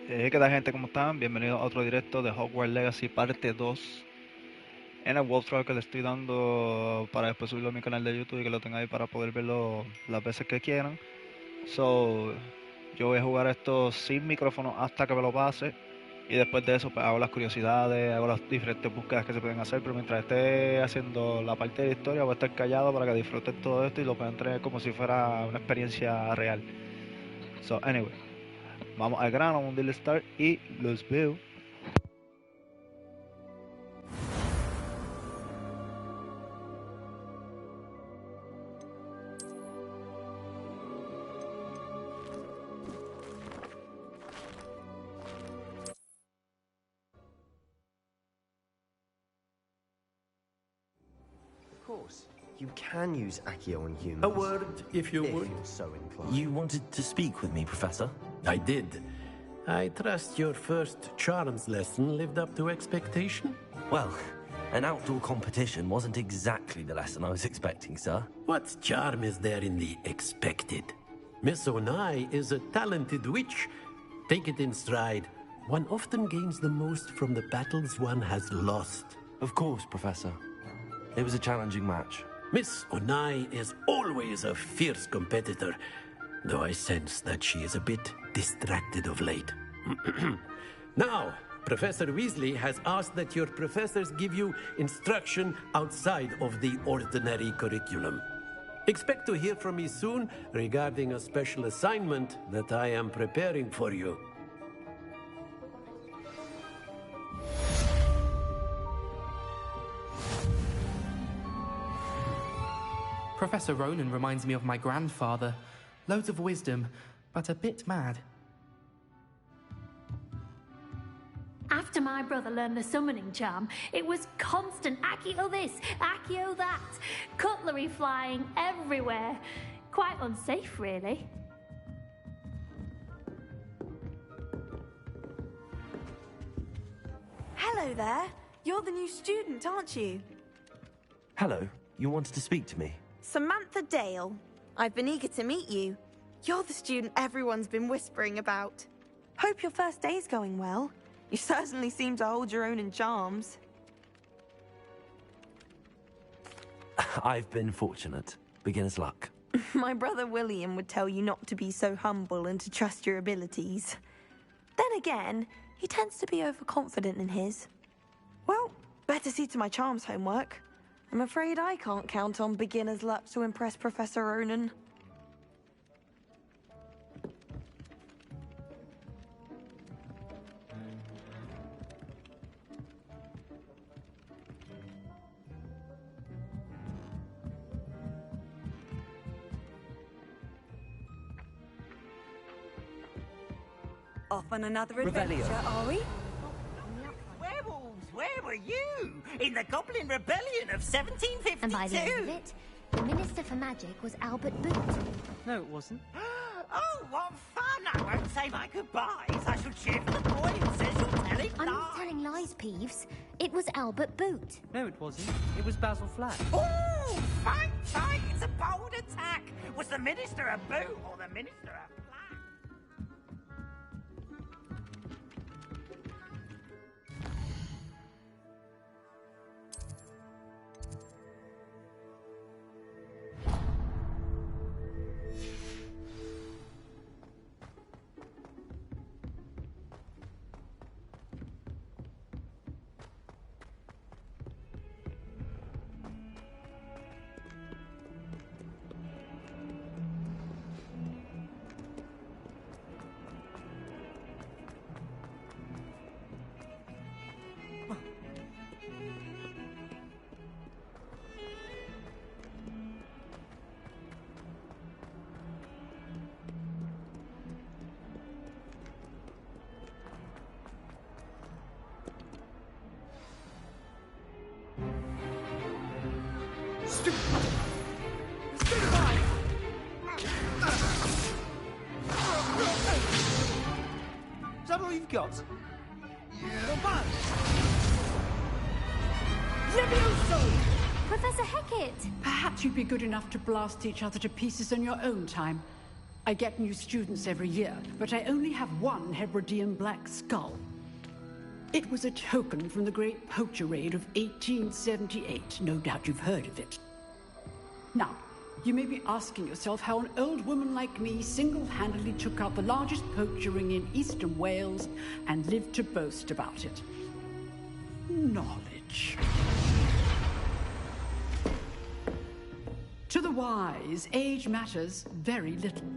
¿Qué tal, gente? ¿Cómo están? Bienvenidos a otro directo de Hogwarts Legacy parte 2 en el walkthrough que le estoy dando para después subirlo a mi canal de YouTube y que lo tengan ahí para poder verlo las veces que quieran. So, yo voy a jugar esto sin micrófono hasta que me lo pase y después de eso pues hago las curiosidades, hago las diferentes búsquedas que se pueden hacer, pero mientras esté haciendo la parte de la historia voy a estar callado para que disfruten todo esto y lo puedan tener como si fuera una experiencia real. So, anyway, vamos al grano, un deal start y los veo. Of course, you can use Accio on humans. A word, if you would. You're so inclined. You wanted to speak with me, Professor? I did. I trust your first charms lesson lived up to expectation? Well, an outdoor competition wasn't exactly the lesson I was expecting, sir. What charm is there in the expected? Miss Onai is a talented witch. Take it in stride. One often gains the most from the battles one has lost. Of course, Professor. It was a challenging match. Miss Onai is always a fierce competitor, though I sense that she is a bit distracted of late. Now, Professor Weasley has asked that your professors give you instruction outside of the ordinary curriculum. Expect to hear from me soon regarding a special assignment that I am preparing for you. Professor Ronan reminds me of my grandfather. Loads of wisdom, but a bit mad. After my brother learned the summoning charm, it was constant Accio this, Accio that. Cutlery flying everywhere. Quite unsafe, really. Hello there. You're the new student, aren't you? Hello, you wanted to speak to me? Samantha Dale. I've been eager to meet you. You're the student everyone's been whispering about. Hope your first day's going well. You certainly seem to hold your own in charms. I've been fortunate. Beginner's luck. My brother William would tell you not to be so humble and to trust your abilities. Then again, he tends to be overconfident in his. Well, better see to my charms homework. I'm afraid I can't count on beginner's luck to impress Professor Ronan. Off on another adventure, are we? Werewolves, where were you? In the Goblin Rebellion of 1752? And by the end of it, the Minister for Magic was Albert Boot. No, it wasn't. Oh, what fun! I won't say my goodbyes. I shall cheer for the boy who says you're telling I'm lies. not telling lies, Peeves. It was Albert Boot. No, it wasn't. It was Basil Flack. Oh, fight, fight! It's a bold attack. Was the Minister a boot or the Minister a flack? Is that all you've got? Yeah. Professor Hecat! Perhaps you'd be good enough to blast each other to pieces on your own time. I get new students every year, but I only have one Hebridean black skull. It was a token from the Great Poacher Raid of 1878. No doubt you've heard of it. Now, you may be asking yourself how an old woman like me single-handedly took out the largest poacher ring in eastern Wales and lived to boast about it. Knowledge. To the wise, age matters very little.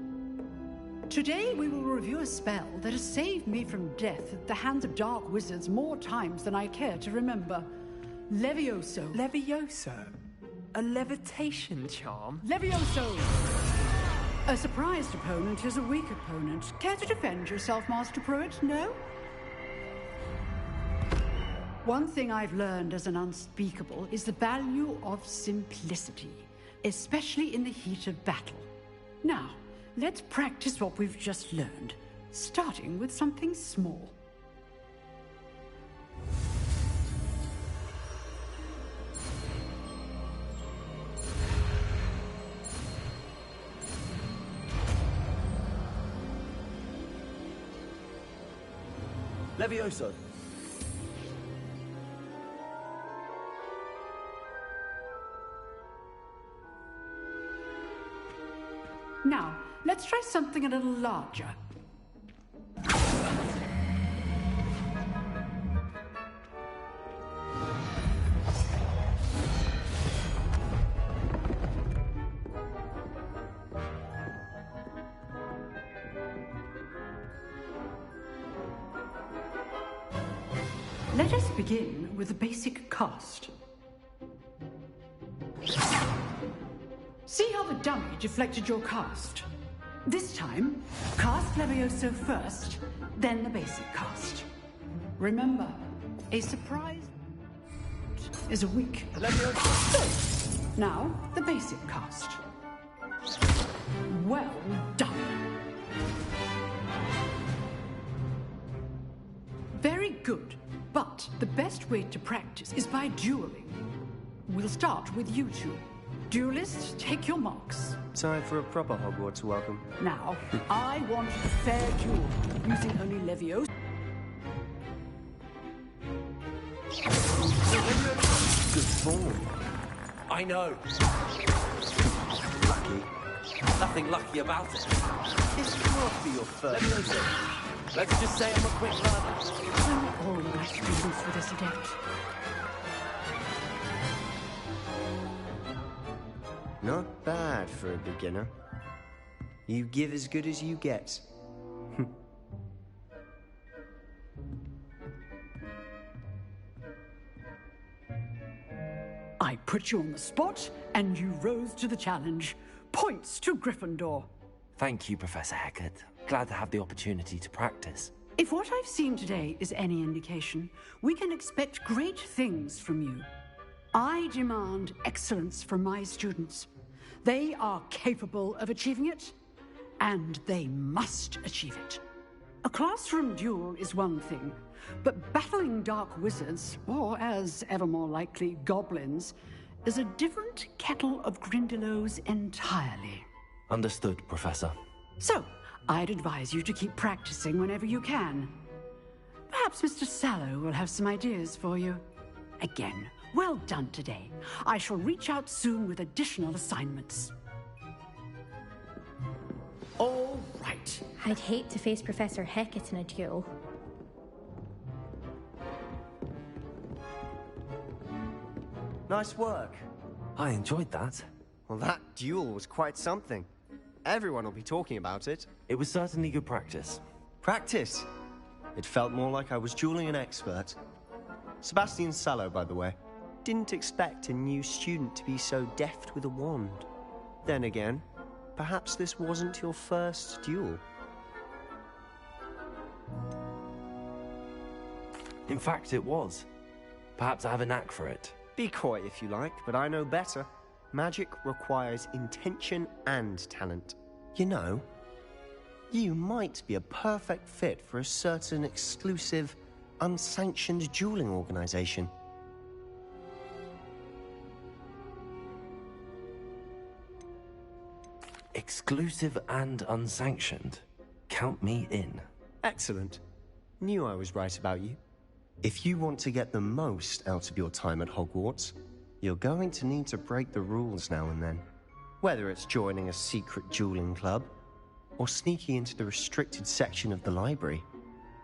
Today we will review a spell that has saved me from death at the hands of dark wizards more times than I care to remember. Levioso. Levioso? A levitation charm? Levioso! A surprised opponent is a weak opponent. Care to defend yourself, Master Pruitt? No? One thing I've learned as an unspeakable is the value of simplicity, especially in the heat of battle. Now, let's practice what we've just learned, starting with something small. Levioso. Now, let's try something a little larger. Let us begin with the basic cast. See how the dummy deflected your cast? This time, cast Levioso first, then the basic cast. Remember, a surprise is a weak. Levioso. Now, the basic cast. Well done. Very good, but the best way to practice is by dueling. We'll start with you two. Duelists, take your marks. Time for a proper Hogwarts welcome. Now, I want a fair duel, using only Levioso. Good form. I know. Lucky. Nothing lucky about it. This can't be your first. Levioso. Let's just say I'm a quick learner. I'm all my students with this adept. Not bad for a beginner. You give as good as you get. I put you on the spot, and you rose to the challenge. Points to Gryffindor. Thank you, Professor Hecat. Glad to have the opportunity to practice. If what I've seen today is any indication, we can expect great things from you. I demand excellence from my students. They are capable of achieving it, and they must achieve it. A classroom duel is one thing, but battling dark wizards, or as ever more likely, goblins, is a different kettle of Grindylows entirely. Understood, Professor. So, I'd advise you to keep practicing whenever you can. Perhaps Mr. Sallow will have some ideas for you. Again, well done today. I shall reach out soon with additional assignments. All right. I'd hate to face Professor Hecat in a duel. Nice work. I enjoyed that. Well, that duel was quite something. Everyone will be talking about it. It was certainly good practice. Practice? It felt more like I was dueling an expert. Sebastian Sallow, by the way. Didn't expect a new student to be so deft with a wand. Then again, perhaps this wasn't your first duel. In fact, it was. Perhaps I have a knack for it. Be coy if you like, but I know better. Magic requires intention and talent. You know, you might be a perfect fit for a certain exclusive, unsanctioned dueling organization. Exclusive and unsanctioned. Count me in. Excellent. Knew I was right about you. If you want to get the most out of your time at Hogwarts, you're going to need to break the rules now and then. Whether it's joining a secret dueling club, or sneaking into the restricted section of the library,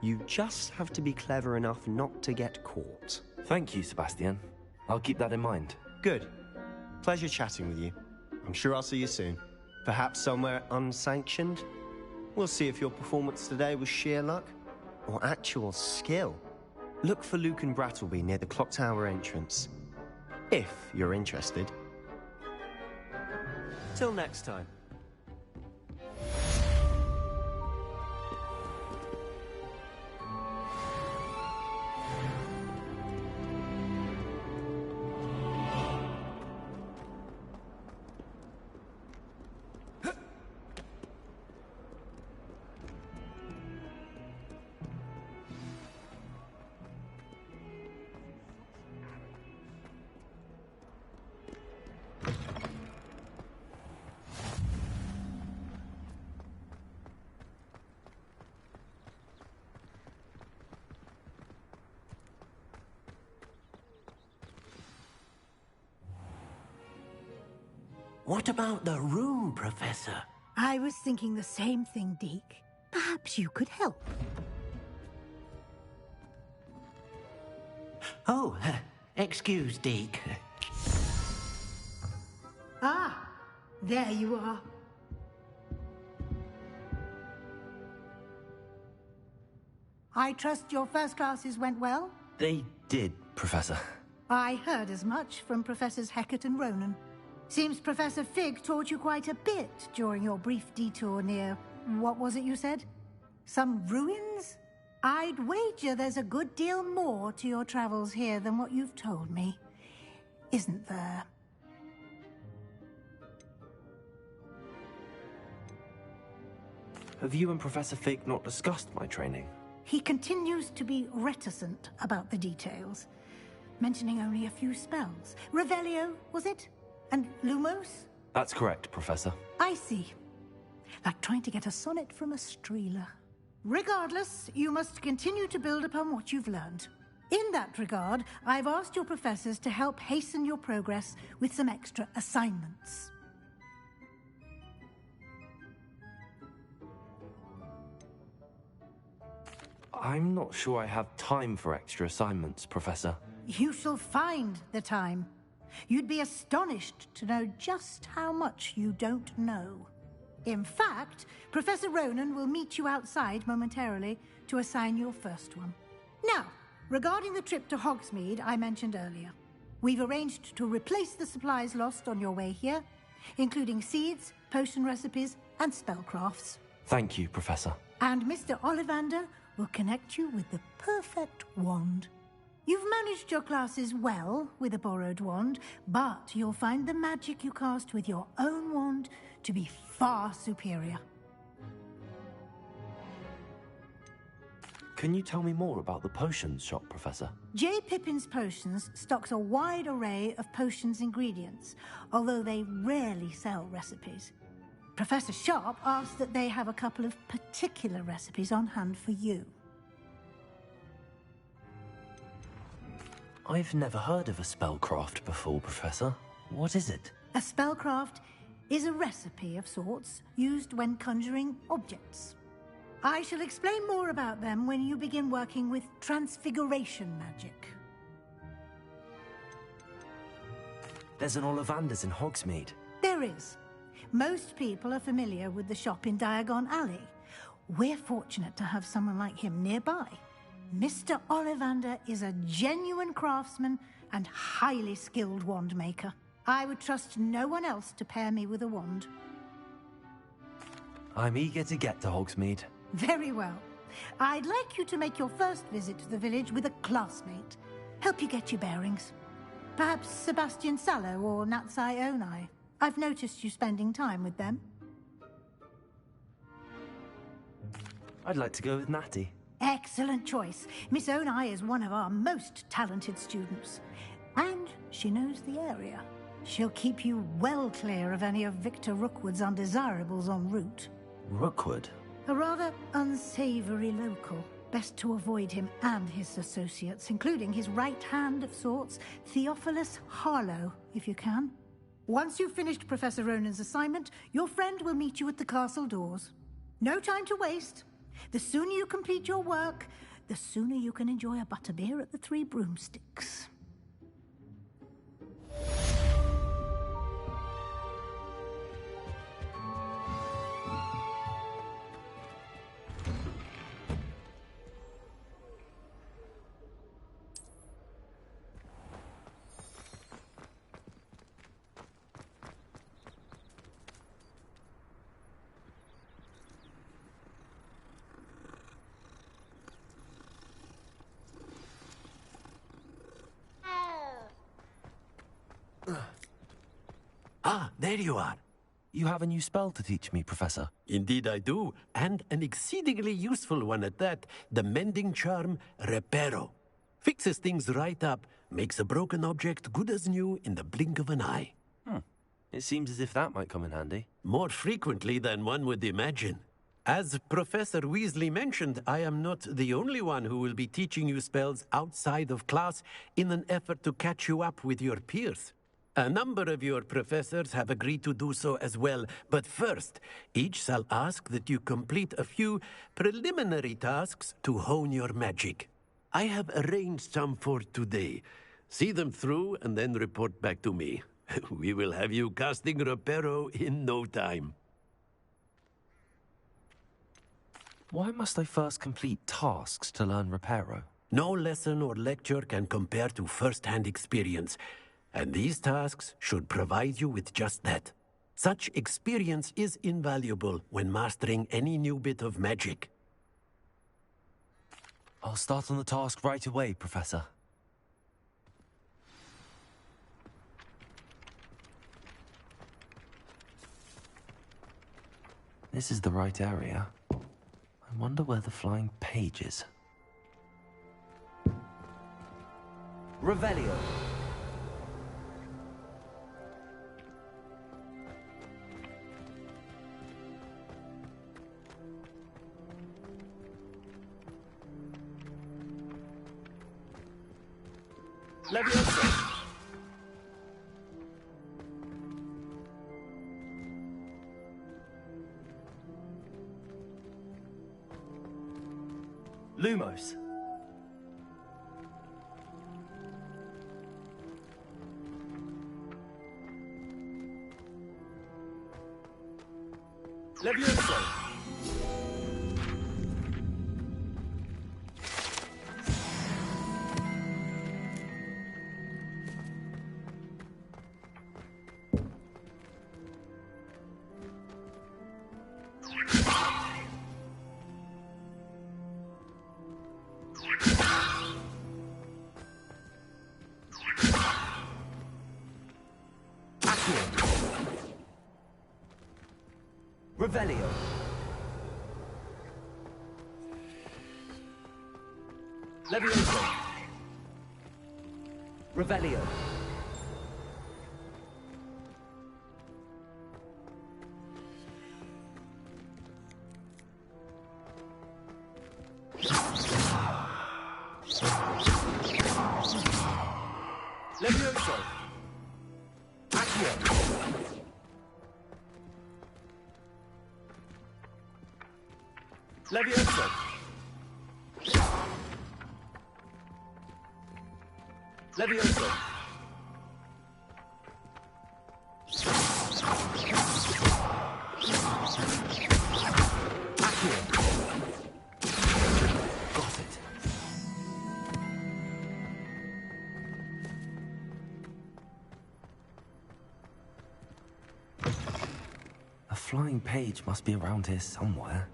you just have to be clever enough not to get caught. Thank you, Sebastian. I'll keep that in mind. Good. Pleasure chatting with you. I'm sure I'll see you soon. Perhaps somewhere unsanctioned? We'll see if your performance today was sheer luck or actual skill. Look for Luke and Brattleby near the clock tower entrance, if you're interested. Till next time. What about the room, Professor? I was thinking the same thing, Deke. Perhaps you could help. Oh, excuse, Deke. Ah, there you are. I trust your first classes went well? They did, Professor. I heard as much from Professors Hecat and Ronan. Seems Professor Fig taught you quite a bit during your brief detour near... what was it you said? Some ruins? I'd wager there's a good deal more to your travels here than what you've told me. Isn't there? Have you and Professor Fig not discussed my training? He continues to be reticent about the details, mentioning only a few spells. Revelio, was it? And Lumos? That's correct, Professor. I see. Like trying to get a sonnet from a streeler. Regardless, you must continue to build upon what you've learned. In that regard, I've asked your professors to help hasten your progress with some extra assignments. I'm not sure I have time for extra assignments, Professor. You shall find the time. You'd be astonished to know just how much you don't know. In fact, Professor Ronan will meet you outside momentarily to assign your first one. Now, regarding the trip to Hogsmeade I mentioned earlier, we've arranged to replace the supplies lost on your way here, including seeds, potion recipes, and spellcrafts. Thank you, Professor. And Mr. Ollivander will connect you with the perfect wand. You've managed your classes well with a borrowed wand, but you'll find the magic you cast with your own wand to be far superior. Can you tell me more about the potions shop, Professor? J. Pippin's Potions stocks a wide array of potions ingredients, although they rarely sell recipes. Professor Sharp asked that they have a couple of particular recipes on hand for you. I've never heard of a spellcraft before, Professor. What is it? A spellcraft is a recipe of sorts used when conjuring objects. I shall explain more about them when you begin working with transfiguration magic. There's an Ollivanders in Hogsmeade. There is. Most people are familiar with the shop in Diagon Alley. We're fortunate to have someone like him nearby. Mr. Ollivander is a genuine craftsman and highly skilled wand maker. I would trust no one else to pair me with a wand. I'm eager to get to Hogsmeade. Very well. I'd like you to make your first visit to the village with a classmate. Help you get your bearings. Perhaps Sebastian Sallow or Natsai Onai. I've noticed you spending time with them. I'd like to go with Natty. Excellent choice. Miss Onai is one of our most talented students. And she knows the area. She'll keep you well clear of any of Victor Rookwood's undesirables en route. Rookwood? A rather unsavory local. Best to avoid him and his associates, including his right hand of sorts, Theophilus Harlow, if you can. Once you've finished Professor Ronan's assignment, your friend will meet you at the castle doors. No time to waste. The sooner you complete your work, the sooner you can enjoy a butterbeer at the Three Broomsticks. Ah, there you are. You have a new spell to teach me, Professor. Indeed I do, and an exceedingly useful one at that. The mending charm, Reparo. Fixes things right up, makes a broken object good as new in the blink of an eye. It seems as if that might come in handy. More frequently than one would imagine. As Professor Weasley mentioned, I am not the only one who will be teaching you spells outside of class in an effort to catch you up with your peers. A number of your professors have agreed to do so as well, but first, each shall ask that you complete a few preliminary tasks to hone your magic. I have arranged some for today. See them through and then report back to me. We will have you casting Reparo in no time. Why must I first complete tasks to learn Reparo? No lesson or lecture can compare to first-hand experience. And these tasks should provide you with just that. Such experience is invaluable when mastering any new bit of magic. I'll start on the task right away, Professor. This is the right area. I wonder where the flying page is. Revelio. Leviosa. Lumos. Leviosa. Revelio. Leviosa. Revelio. Leviosa. Accio. Leviosa. Leviosa. Accio. Got it. A flying page must be around here somewhere.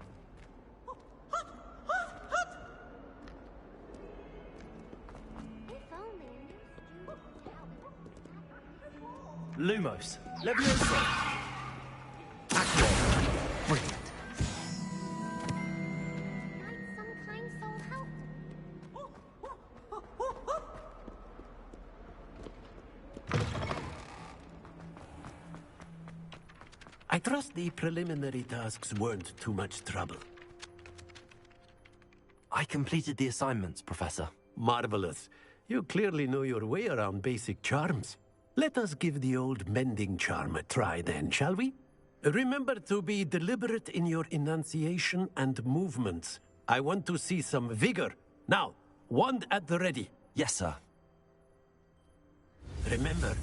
Lumos. Leviosa. Accio. Brilliant. Some kind soul help. trust the preliminary tasks weren't too much trouble. I completed the assignments, Professor. Marvelous. You clearly know your way around basic charms. Let us give the old mending charm a try then, shall we? Remember to be deliberate in your enunciation and movements. I want to see some vigor. Now, wand at the ready. Yes, sir. Remember,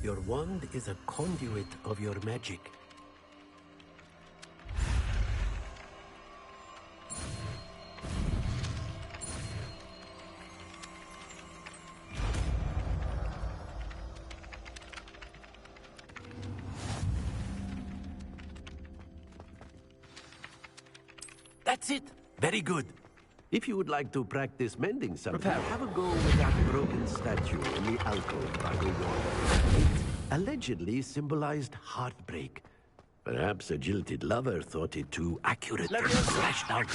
your wand is a conduit of your magic. That's it. Very good. If you would like to practice mending something, have a go with that broken statue in the alcove by the wall. It allegedly symbolized heartbreak. Perhaps a jilted lover thought it too accurate and slashed out.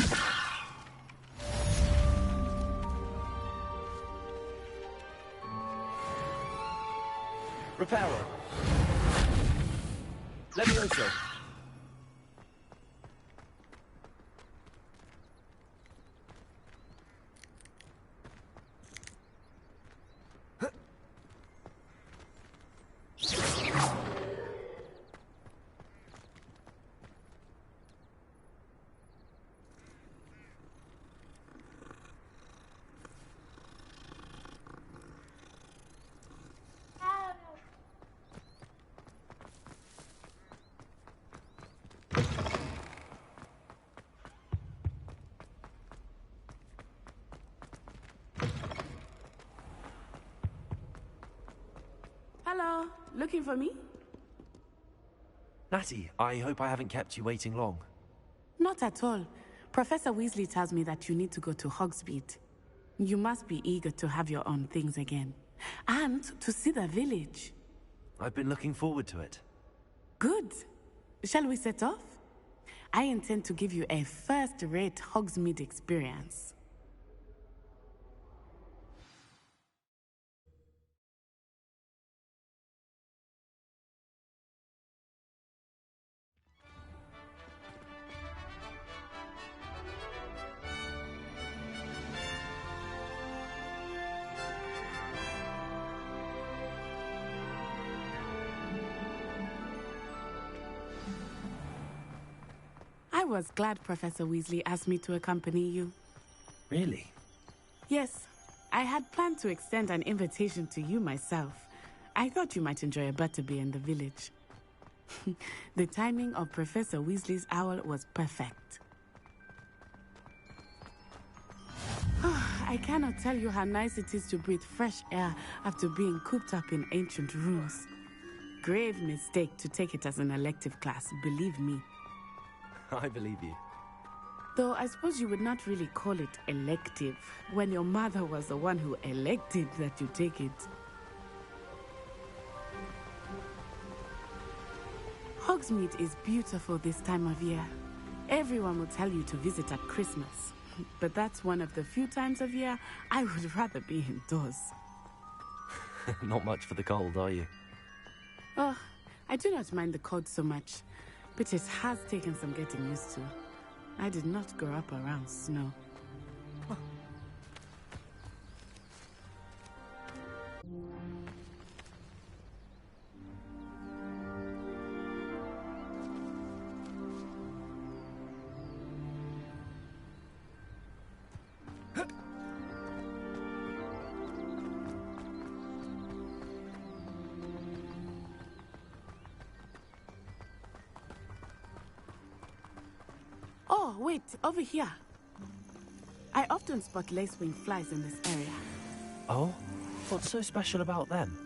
Reparo. Levioso. Hello, looking for me? Natty, I hope I haven't kept you waiting long. Not at all. Professor Weasley tells me that you need to go to Hogsmeade. You must be eager to have your own things again. And to see the village. I've been looking forward to it. Good. Shall we set off? I intend to give you a first-rate Hogsmeade experience. I was glad Professor Weasley asked me to accompany you. Really? Yes, I had planned to extend an invitation to you myself. I thought you might enjoy a butterbeer in the village. The timing of Professor Weasley's owl was perfect. I cannot tell you how nice it is to breathe fresh air after being cooped up in ancient rooms. Grave mistake to take it as an elective class, believe me. I believe you. Though I suppose you would not really call it elective when your mother was the one who elected that you take it. Hogsmeade is beautiful this time of year. Everyone will tell you to visit at Christmas. But that's one of the few times of year I would rather be indoors. Not much for the cold, are you? Oh, I do not mind the cold so much. But it has taken some getting used to. I did not grow up around snow. Oh, wait, over here. I often spot lacewing flies in this area. Oh? What's so special about them?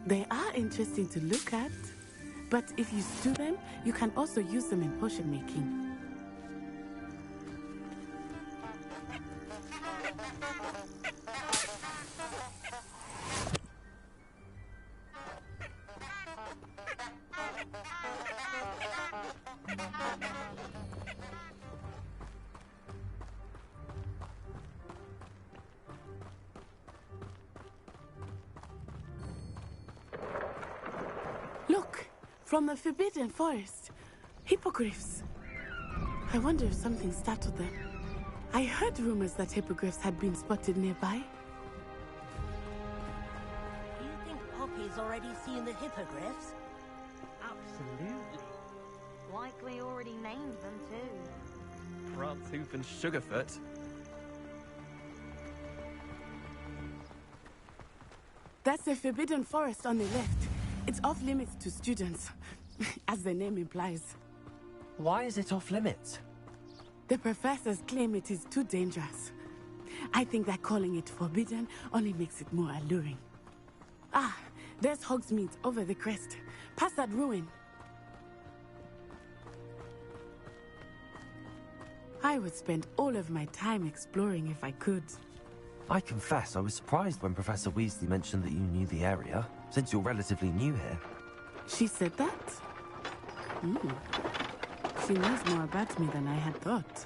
They are interesting to look at, but if you stew them, you can also use them in potion making. Look, from the Forbidden Forest, Hippogriffs. I wonder if something startled them. I heard rumors that hippogriffs had been spotted nearby. Do you think Poppy's already seen the hippogriffs? Absolutely. Like we already named them too. Prance-Hoof and Sugarfoot. That's the Forbidden Forest on the left. It's off limits to students, as the name implies. Why is it off limits? The professors claim it is too dangerous. I think that calling it forbidden only makes it more alluring. Ah, there's Hogsmeade over the crest. Past that ruin. I would spend all of my time exploring if I could. I confess I was surprised when Professor Weasley mentioned that you knew the area, since you're relatively new here. She said that? She knows more about me than I had thought.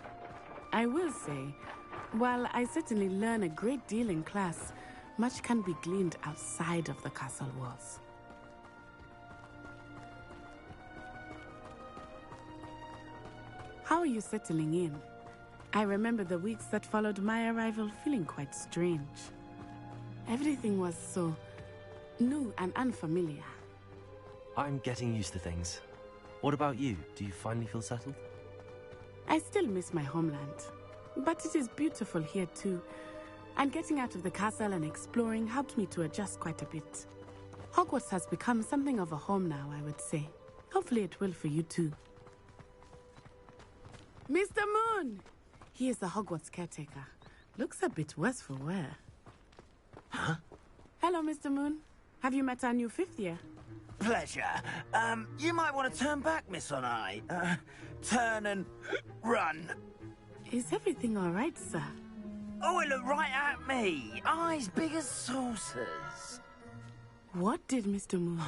I will say, while I certainly learn a great deal in class, much can be gleaned outside of the castle walls. How are you settling in? I remember the weeks that followed my arrival feeling quite strange. Everything was so new and unfamiliar. I'm getting used to things. What about you? Do you finally feel settled? I still miss my homeland, but it is beautiful here too. And getting out of the castle and exploring helped me to adjust quite a bit. Hogwarts has become something of a home now, I would say. Hopefully it will for you too. Mr. Moon! He is the Hogwarts caretaker. Looks a bit worse for wear. Huh? Hello, Mr. Moon. Have you met our new fifth year? Pleasure. You might want to turn back, Miss On Eye. Turn and run. Is everything all right, sir? Oh, it looked right at me. Eyes big as saucers. What did Mr. Moon?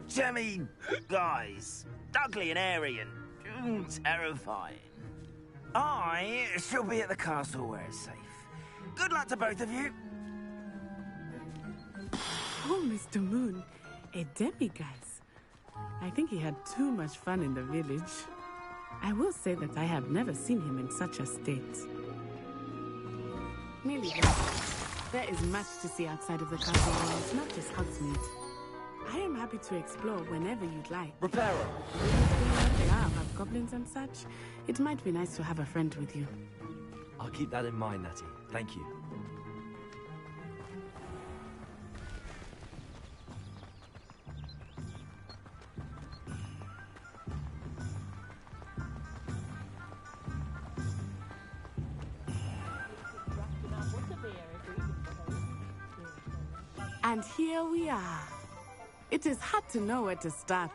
Jemmy guys. Ugly and airy and terrifying. I shall be at the castle where it's safe. Good luck to both of you. Oh, Mr. Moon. A demiguise. I think he had too much fun in the village. I will say that I have never seen him in such a state. Nearly there. There is much to see outside of the castle walls, not just Hogsmeade. I am happy to explore whenever you'd like. Reparo! Have goblins and such. It might be nice to have a friend with you. I'll keep that in mind, Natty. Thank you. And here we are. It is hard to know where to start.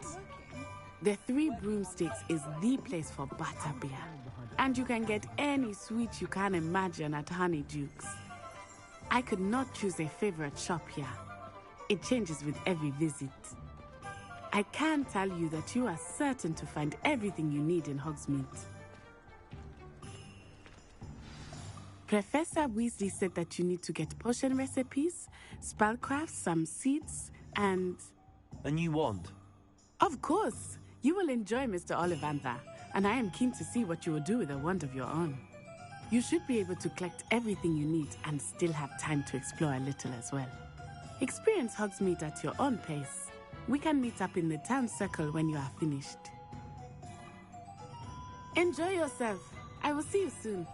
The Three Broomsticks is the place for butterbeer. And you can get any sweet you can imagine at Honeydukes. I could not choose a favorite shop here. It changes with every visit. I can tell you that you are certain to find everything you need in Hogsmeade. Professor Weasley said that you need to get potion recipes, spellcrafts, some seeds, and... A new wand? Of course! You will enjoy Mr. Ollivander, and I am keen to see what you will do with a wand of your own. You should be able to collect everything you need and still have time to explore a little as well. Experience Hogsmeade at your own pace. We can meet up in the town circle when you are finished. Enjoy yourself. I will see you soon.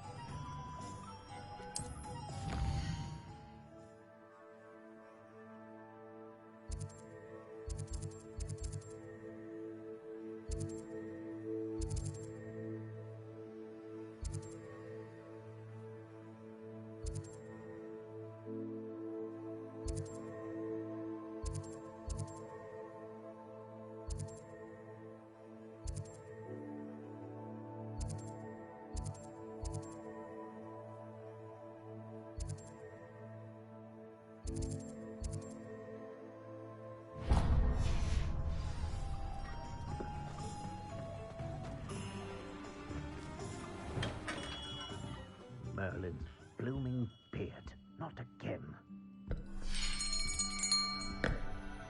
Merlin's blooming beard. Not again.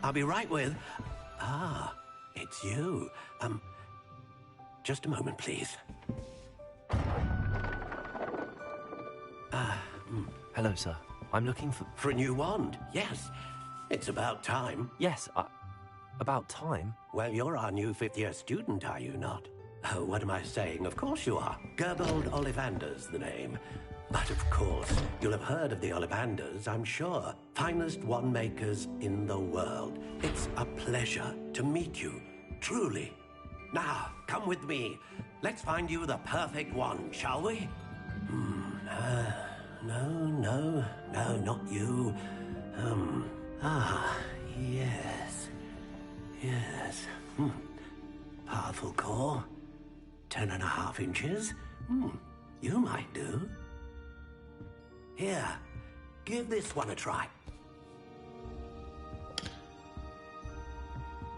I'll be right with... Ah, it's you. just a moment, please. Hello, sir. I'm looking for... For a new wand, yes. It's about time. Yes, about time? Well, you're our new fifth-year student, are you not? Oh, what am I saying? Of course you are. Gerbold Ollivander's the name. But of course, you'll have heard of the Ollivanders, I'm sure. Finest wand makers in the world. It's a pleasure to meet you, truly. Now, come with me. Let's find you the perfect wand, shall we? No, not you. Yes. Powerful core. 10.5 inches. You might do. Here, give this one a try.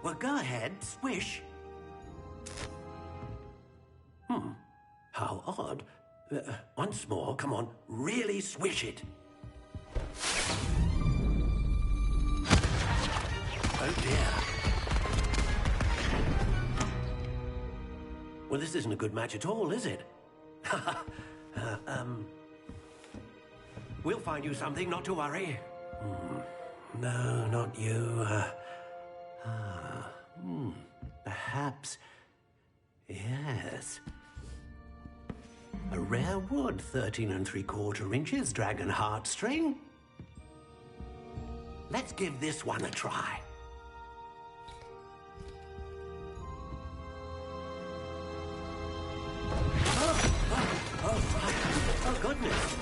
Well, go ahead, swish. How odd. Once more, come on, really swish it. Oh dear. Well, this isn't a good match at all, is it? We'll find you something, not to worry. No, not you. Perhaps. Yes. A rare wood, 13 3/4 inches, dragon heartstring. Let's give this one a try. Oh, goodness.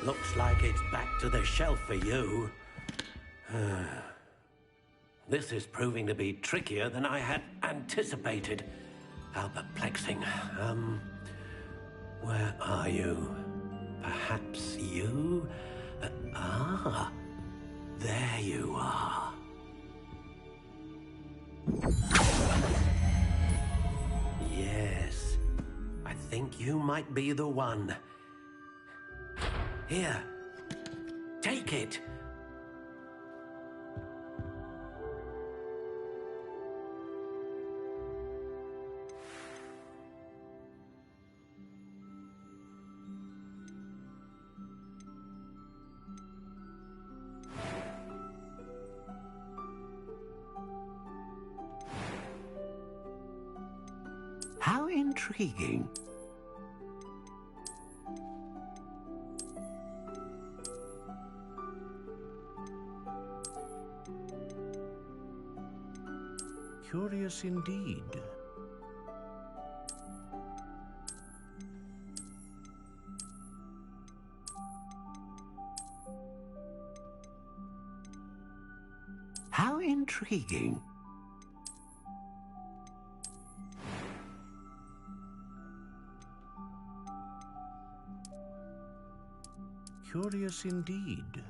Looks like it's back to the shelf for you. This is proving to be trickier than I had anticipated. How perplexing. Where are you? Perhaps you? There you are. Yes, I think you might be the one. Here, take it. How intriguing. Curious indeed. How intriguing. Curious indeed.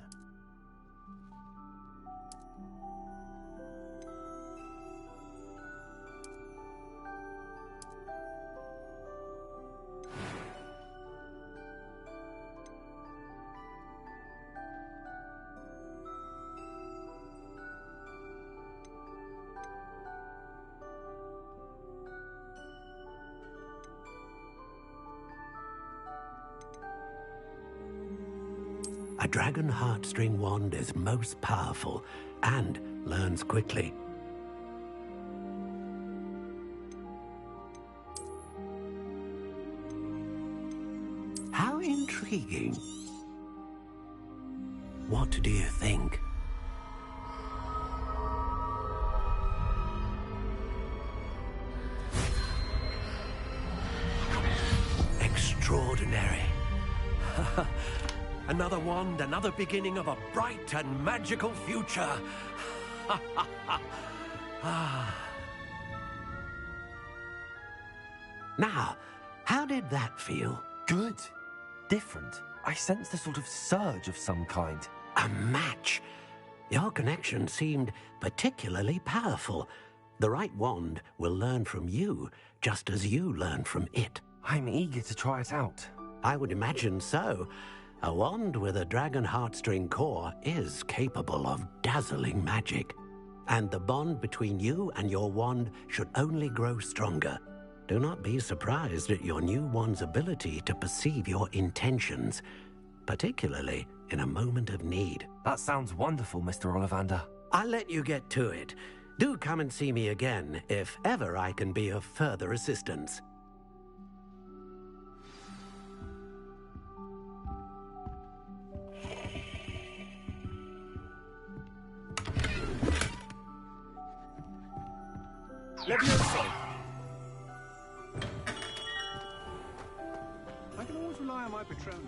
A dragon heartstring wand is most powerful and learns quickly. How intriguing. What do you think? Extraordinary. Another wand, another beginning of a bright and magical future. Now, how did that feel? Good. Different. I sensed a sort of surge of some kind. A match. Your connection seemed particularly powerful. The right wand will learn from you, just as you learn from it. I'm eager to try it out. I would imagine so. A wand with a dragon heartstring core is capable of dazzling magic. and the bond between you and your wand should only grow stronger. Do not be surprised at your new wand's ability to perceive your intentions, particularly in a moment of need. That sounds wonderful, Mr. Ollivander. I'll let you get to it. Do come and see me again if ever I can be of further assistance. Leviosa! I can always rely on my Patronus.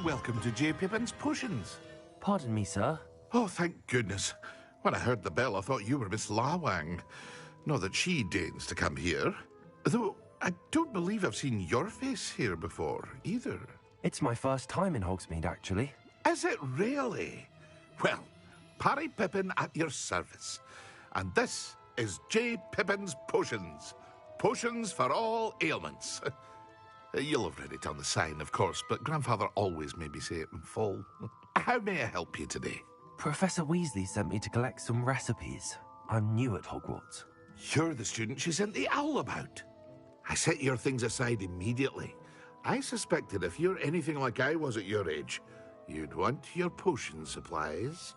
Welcome to J. Pippin's Potions. Pardon me, sir. Oh, thank goodness. When I heard the bell, I thought you were Miss Lawang. Not that she deigns to come here. Though, I don't believe I've seen your face here before, either. It's my first time in Hogsmeade, actually. Is it really? Well, Parry Pippin at your service. And this is J. Pippin's Potions. Potions for all ailments. You'll have read it on the sign, of course, but Grandfather always made me say it in full. How may I help you today? Professor Weasley sent me to collect some recipes. I'm new at Hogwarts. You're the student she sent the owl about. I set your things aside immediately. I suspected if you're anything like I was at your age, you'd want your potion supplies.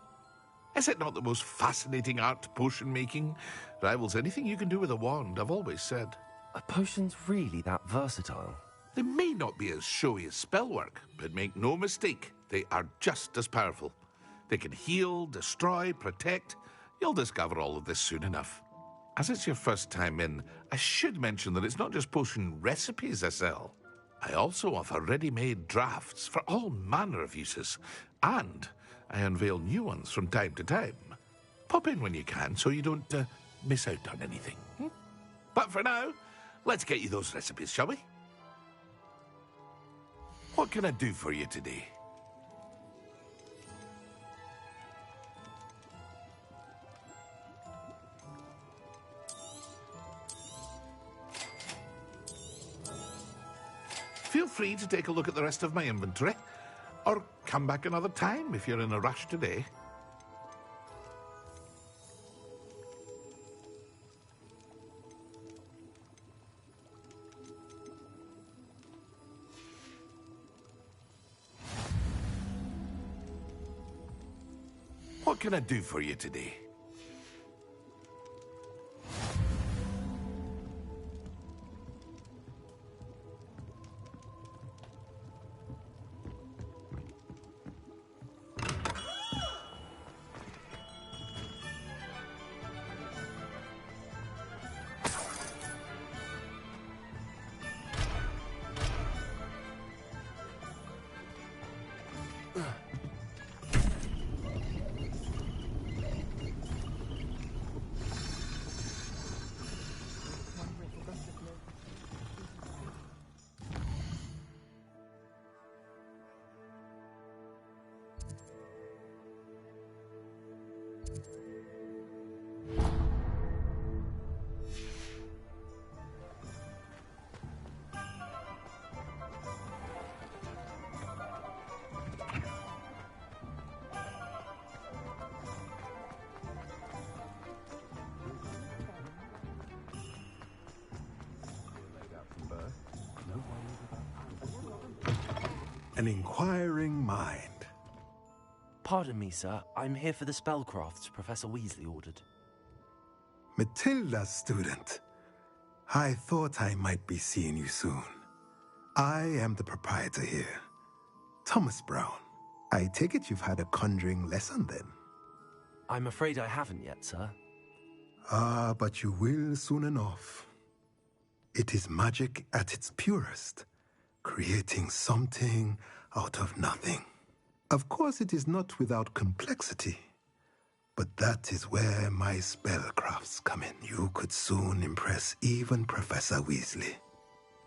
Is it not the most fascinating art, potion making? Rivals anything you can do with a wand, I've always said. Are potions really that versatile? They may not be as showy as spellwork, but make no mistake, they are just as powerful. They can heal, destroy, protect. You'll discover all of this soon enough. As it's your first time in, I should mention that it's not just potion recipes I sell. I also offer ready-made drafts for all manner of uses, and I unveil new ones from time to time. Pop in when you can so you don't miss out on anything. But for now, let's get you those recipes, shall we? What can I do for you today? Feel free to take a look at the rest of my inventory, or come back another time if you're in a rush today. What can I do for you today? An inquiring mind. Pardon me, sir. I'm here for the spellcrafts Professor Weasley ordered. Matilda, student. I thought I might be seeing you soon. I am the proprietor here, Thomas Brown. I take it you've had a conjuring lesson then? I'm afraid I haven't yet, sir. Ah, but you will soon enough. It is magic at its purest, creating something out of nothing. Of course, it is not without complexity, but that is where my spellcrafts come in. You could soon impress even Professor Weasley.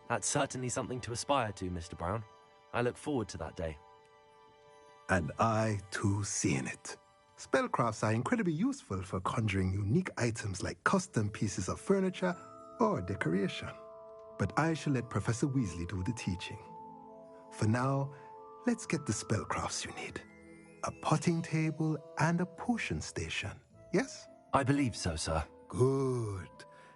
That's certainly something to aspire to, Mr. Brown. I look forward to that day. And I, too, see in it. Spellcrafts are incredibly useful for conjuring unique items like custom pieces of furniture or decoration. But I shall let Professor Weasley do the teaching. For now, let's get the spellcrafts you need. A potting table and a potion station, yes? I believe so, sir. Good.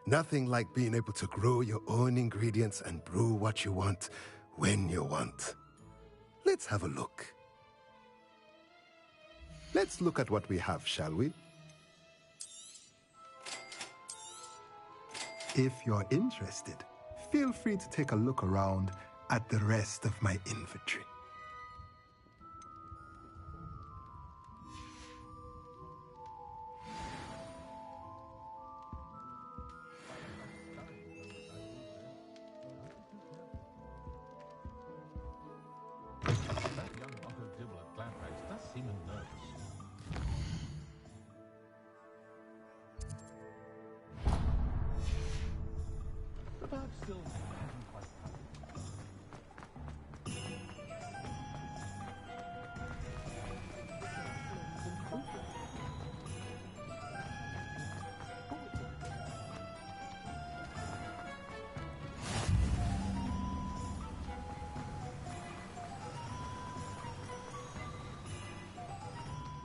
Nothing like being able to grow your own ingredients and brew what you want when you want. Let's have a look. Let's look at what we have, shall we? If you're interested, feel free to take a look around at the rest of my inventory.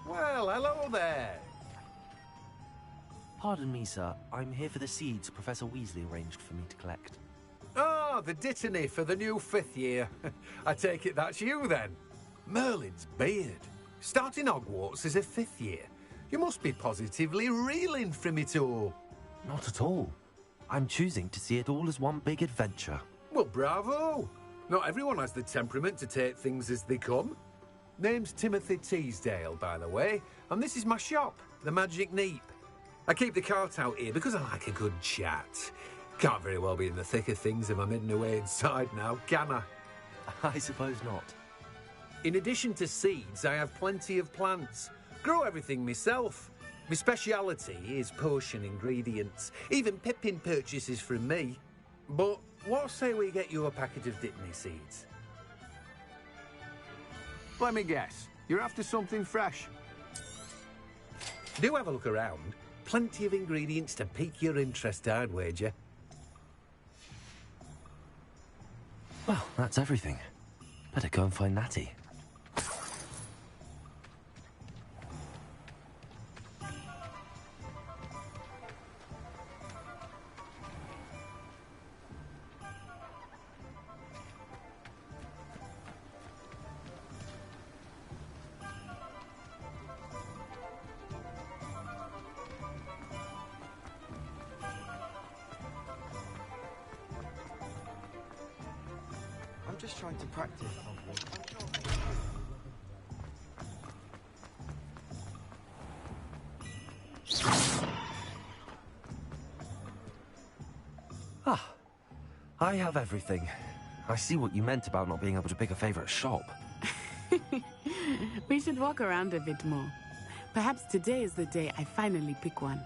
Well, hello there. Pardon me, sir. I'm here for the seeds Professor Weasley arranged for me to collect. Oh, the dittany for the new 5th year. I take it that's you, then. Merlin's beard. Starting Hogwarts as a 5th year. You must be positively reeling from it all. Not at all. I'm choosing to see it all as one big adventure. Well, bravo. Not everyone has the temperament to take things as they come. Name's Timothy Teasdale, by the way, and this is my shop, the Magic Neep. I keep the cart out here because I like a good chat. Can't very well be in the thick of things if I'm hidden away inside now, can I? I suppose not. In addition to seeds, I have plenty of plants. Grow everything myself. My speciality is potion ingredients. Even Pippin purchases from me. But what say we get you a packet of Dittany seeds? Let me guess. You're after something fresh. Do have a look around. Plenty of ingredients to pique your interest, I'd wager. Well, that's everything. Better go and find Natty. Just trying to practice. Ah, I have everything. I see what you meant about not being able to pick a favorite shop. We should walk around a bit more. Perhaps today is the day I finally pick one.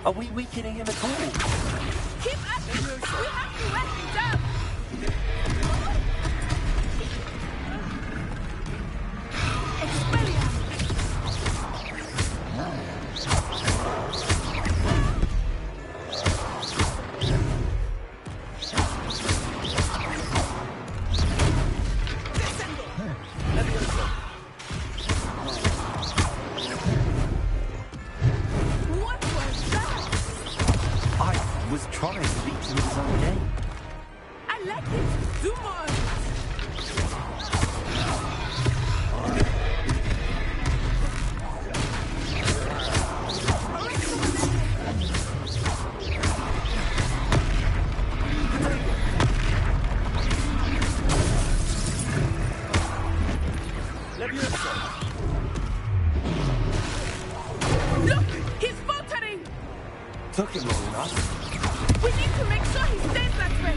Are we weakening him at all? Keep at it! We have to let him down! What was that? I was trying to beat him in his own game. I like it! Do more! Look! He's faltering! Took him long enough. We need to make sure he stays that way!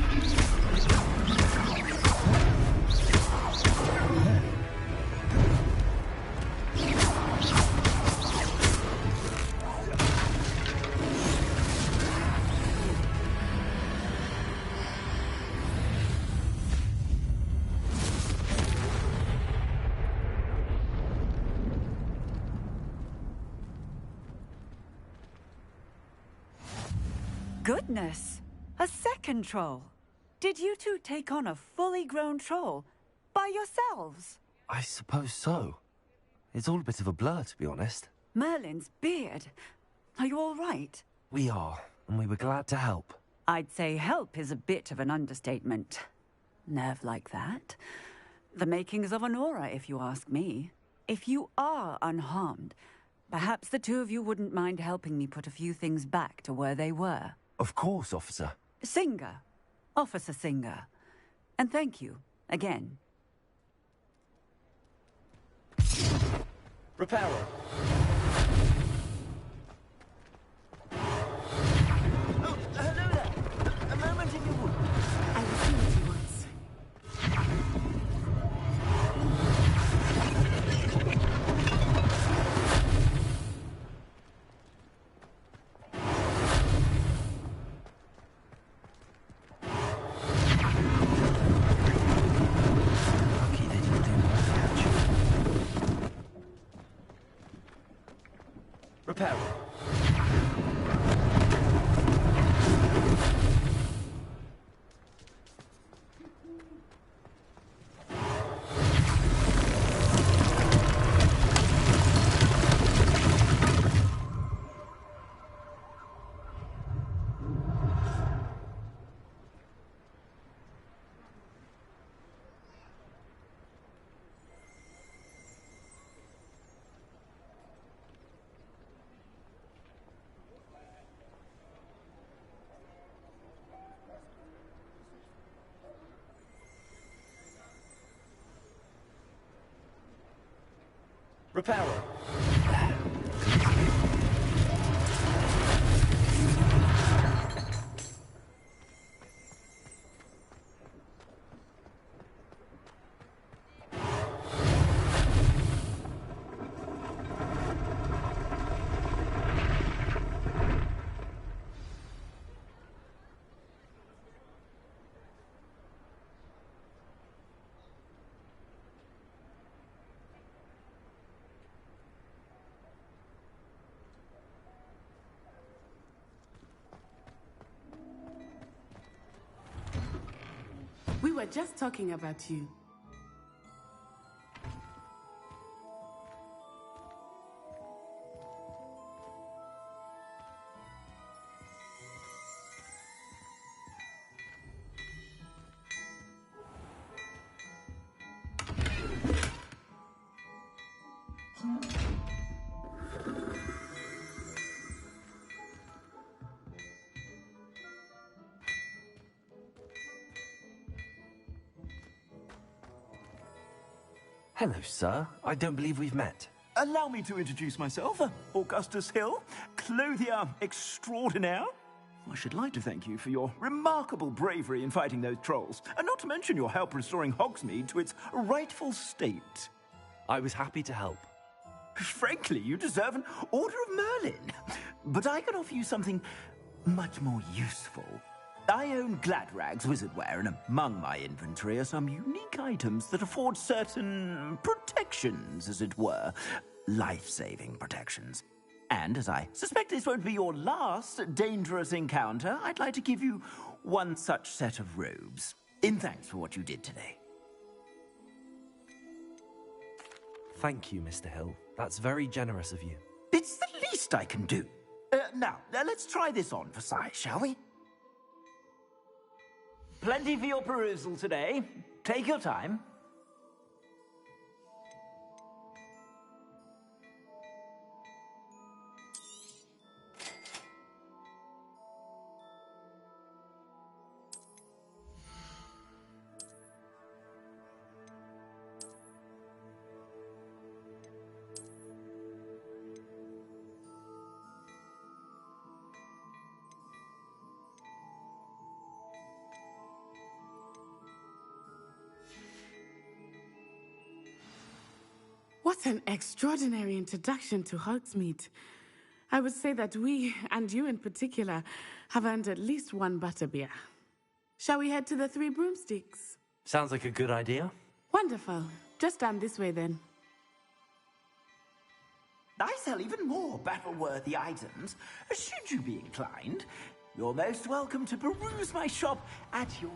Goodness! A second troll. Did you two take on a fully grown troll by yourselves? I suppose so. It's all a bit of a blur, to be honest. Merlin's beard. Are you all right? We are, and we were glad to help. I'd say help is a bit of an understatement. Nerve like that. The makings of an aura, if you ask me. If you are unharmed, perhaps the two of you wouldn't mind helping me put a few things back to where they were. Of course, officer. Singer. Officer Singer. And thank you, again. Reparo. Oh, hello there. A moment in your wood. I will see what he wants. Lucky they didn't do more damage. Reparo. Reparo. We were just talking about you. Hello, sir. I don't believe we've met. Allow me to introduce myself, Augustus Hill, clothier extraordinaire. I should like to thank you for your remarkable bravery in fighting those trolls, and not to mention your help restoring Hogsmeade to its rightful state. I was happy to help. Frankly, you deserve an Order of Merlin. but I can offer you something much more useful. I own Gladrag's wizardware, and among my inventory are some unique items that afford certain protections, as it were. Life-saving protections. And as I suspect this won't be your last dangerous encounter, I'd like to give you one such set of robes, in thanks for what you did today. Thank you, Mr. Hill. That's very generous of you. It's the least I can do. Now, let's try this on for size, shall we? Plenty for your perusal today. Take your time. What an extraordinary introduction to Hogsmeade. I would say that we, and you in particular, have earned at least one butterbeer. Shall we head to the Three Broomsticks? Sounds like a good idea. Wonderful. Just down this way then. I sell even more battle-worthy items. Should you be inclined, you're most welcome to peruse my shop at your...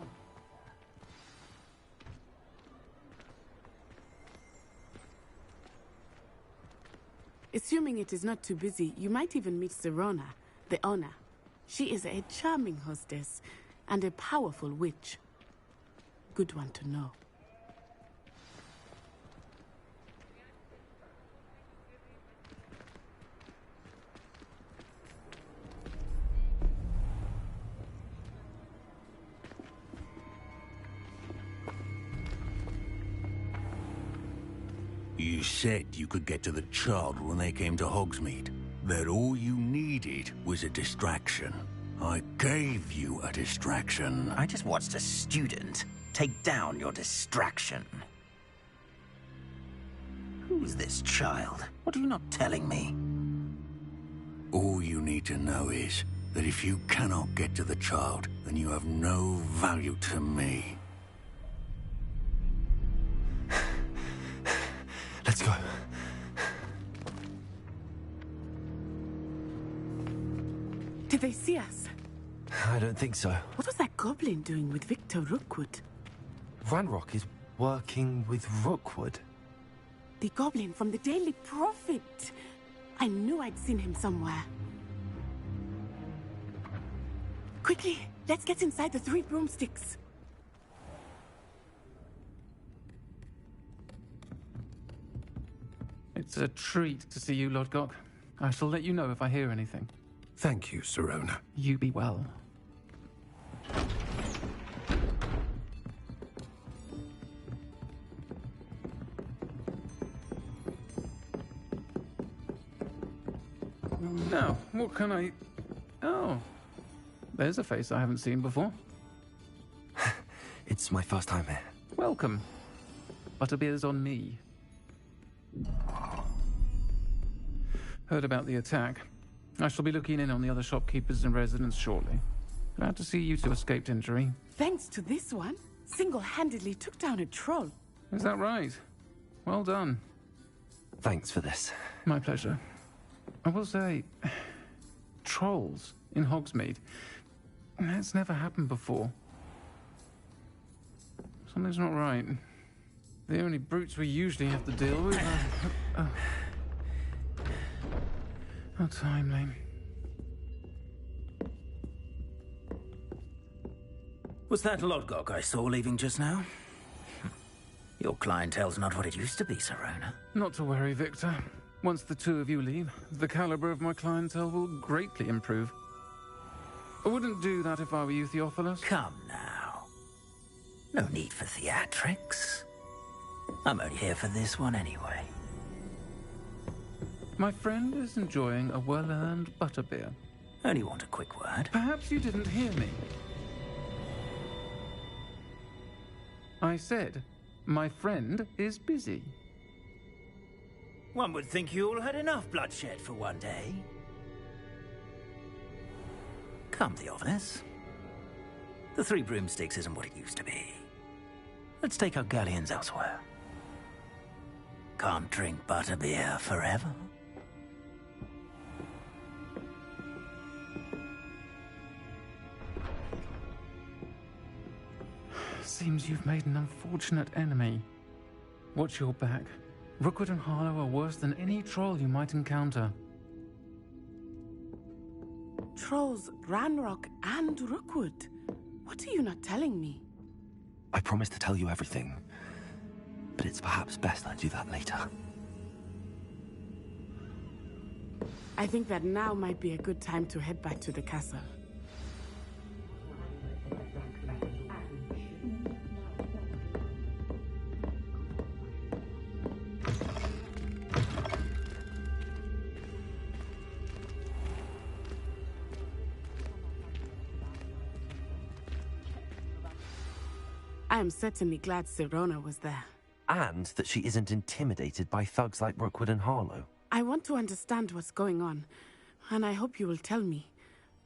Assuming it is not too busy, you might even meet Serona, the owner. She is a charming hostess and a powerful witch. Good one to know. You said you could get to the child when they came to Hogsmeade. That all you needed was a distraction. I gave you a distraction. I just watched a student take down your distraction. Who's this child? What are you not telling me? All you need to know is that if you cannot get to the child, then you have no value to me. Let's go. Did they see us? I don't think so. What was that goblin doing with Victor Rookwood? Ranrock is working with Rookwood. The goblin from the Daily Prophet. I knew I'd seen him somewhere. Quickly, let's get inside the Three Broomsticks. It's a treat to see you, Lodgok. I shall let you know if I hear anything. Thank you, Serona. You be well. Now, what can I... Oh, there's a face I haven't seen before. It's my first time here. Welcome. Butterbeer's on me. Heard about the attack. I shall be looking in on the other shopkeepers and residents shortly. Glad to see you two escaped injury. Thanks to this one, single-handedly took down a troll. Is that right? Well done. Thanks for this. My pleasure. I will say, trolls in Hogsmeade. That's never happened before. Something's not right. The only brutes we usually have to deal with are... How timely. Was that Lodgok I saw leaving just now? Your clientele's not what it used to be, Serona. Not to worry, Victor. Once the two of you leave, the caliber of my clientele will greatly improve. I wouldn't do that if I were you, Theophilus. Come now. No need for theatrics. I'm only here for this one anyway. My friend is enjoying a well-earned butterbeer. Only want a quick word. Perhaps you didn't hear me. I said, my friend is busy. One would think you all had enough bloodshed for one day. Come, Theophilus. The Three Broomsticks isn't what it used to be. Let's take our galleons elsewhere. Can't drink butterbeer forever. Seems you've made an unfortunate enemy. Watch your back. Rookwood and Harlow are worse than any troll you might encounter. Trolls, Ranrock, and Rookwood. What are you not telling me? I promised to tell you everything, but it's perhaps best I do that later. I think that now might be a good time to head back to the castle. I am certainly glad Sirona was there. And that she isn't intimidated by thugs like Rookwood and Harlow. I want to understand what's going on, and I hope you will tell me.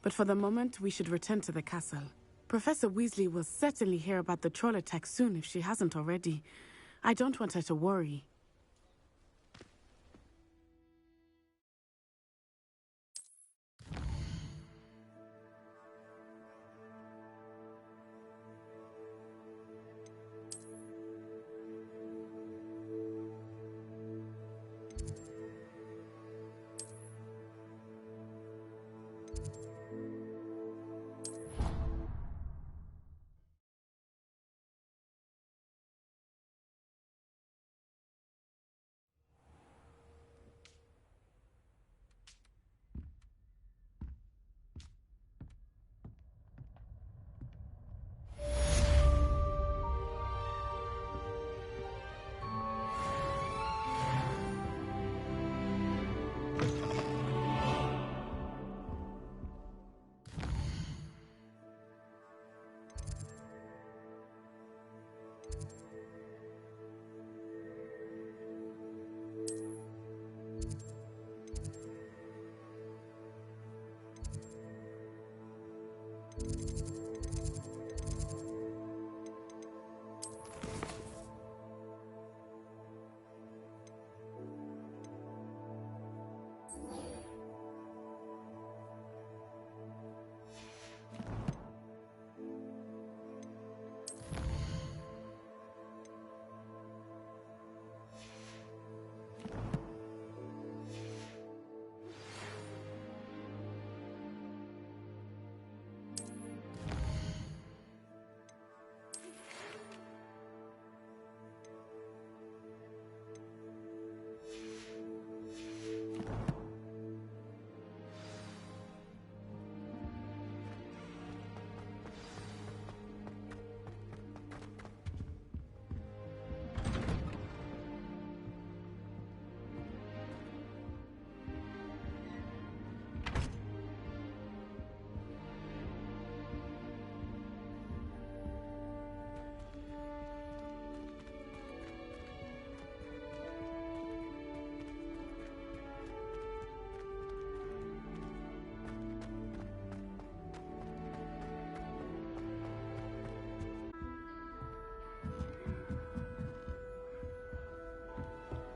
But for the moment, we should return to the castle. Professor Weasley will certainly hear about the troll attack soon if she hasn't already. I don't want her to worry.